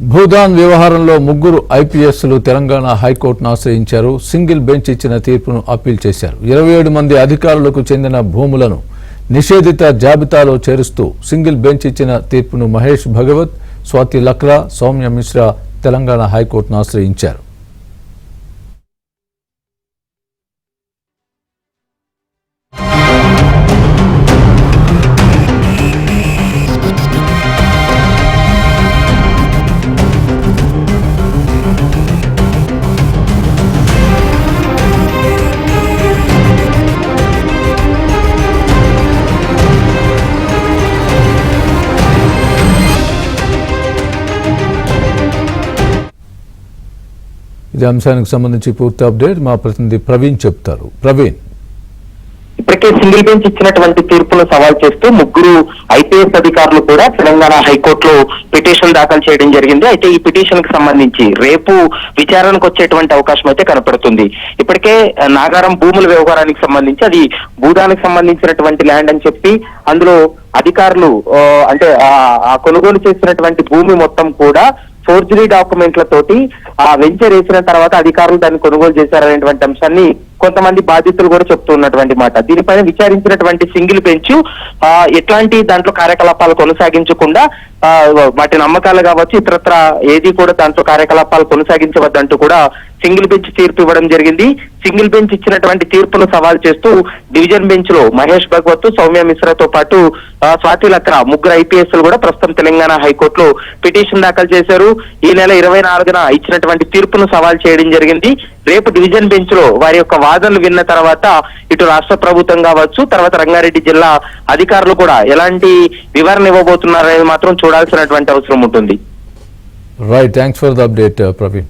భూదాన్ వ్యవహారంలో ముగ్గురు ఐపీఎస్లు తెలంగాణ హైకోర్టును ఆశ్రయించారు. సింగిల్ బెంచ్ ఇచ్చిన తీర్పును అప్పీల్ చేశారు. 27 మంది అధికారులకు చెందిన భూములను నిషేధిత జాబితాలో చేరుస్తూ సింగిల్ బెంచ్ ఇచ్చిన తీర్పును మహేష్ భగవత్, స్వాతి లక్రా, సౌమ్య మిశ్రా తెలంగాణ హైకోర్టును ఆశ్రయించారు. ఇదే అంశానికి సంబంధించి పూర్తి అప్డేట్ మా ప్రతినిధి ప్రవీణ్ చెప్తారు. ప్రవీణ్, ఇప్పటికే సింగిల్ బెంచ్ ఇచ్చినటువంటి తీర్పును సవాల్ చేస్తూ ముగ్గురు ఐపీఎస్ అధికారులు కూడా తెలంగాణ హైకోర్టులో పిటిషన్ దాఖలు చేయడం జరిగింది. అయితే ఈ పిటిషన్ కి సంబంధించి రేపు విచారణకు వచ్చేటువంటి అవకాశం అయితే కనపడుతుంది. ఇప్పటికే నాగారం భూముల వ్యవహారానికి సంబంధించి అది భూదానికి సంబంధించినటువంటి ల్యాండ్ అని చెప్పి అందులో అధికారులు అంటే ఆ కొనుగోలు చేసినటువంటి భూమి మొత్తం కూడా ఫోర్జరీ డాక్యుమెంట్లతోటి ఆ వెంచర్ వేసిన తర్వాత అధికారులు దాన్ని కొనుగోలు చేశారనేటువంటి అంశాన్ని కొంతమంది బాధితులు కూడా చెప్తున్నటువంటి మాట. దీనిపైన విచారించినటువంటి సింగిల్ బెంచ్ ఎట్లాంటి దాంట్లో కార్యకలాపాలు కొనసాగించకుండా వాటి నమ్మకాలు కావచ్చు ఇతరత్ర ఏది కూడా దాంట్లో కార్యకలాపాలు కొనసాగించవద్దంటూ కూడా సింగిల్ బెంచ్ తీర్పు ఇవ్వడం జరిగింది. సింగిల్ బెంచ్ ఇచ్చినటువంటి తీర్పును సవాల్ చేస్తూ డివిజన్ బెంచ్ లో మహేష్ భగవత్, సౌమ్య మిశ్రాతో పాటు స్వాతి లక్రా ముగ్గురు ఐపీఎస్లు కూడా ప్రస్తుతం తెలంగాణ హైకోర్టులో పిటిషన్ దాఖలు చేశారు. ఈ నెల 24న ఇచ్చినటువంటి తీర్పును సవాల్ చేయడం జరిగింది. రేపు డివిజన్ బెంచ్ లో వారి యొక్క వాదనలు విన్న తర్వాత ఇటు రాష్ట్ర ప్రభుత్వం కావచ్చు, తర్వాత రంగారెడ్డి జిల్లా అధికారులు కూడా ఎలాంటి వివరణ ఇవ్వబోతున్నారనేది మాత్రం చూడాల్సినటువంటి అవసరం ఉంటుంది. Right, thanks for the update Praveen.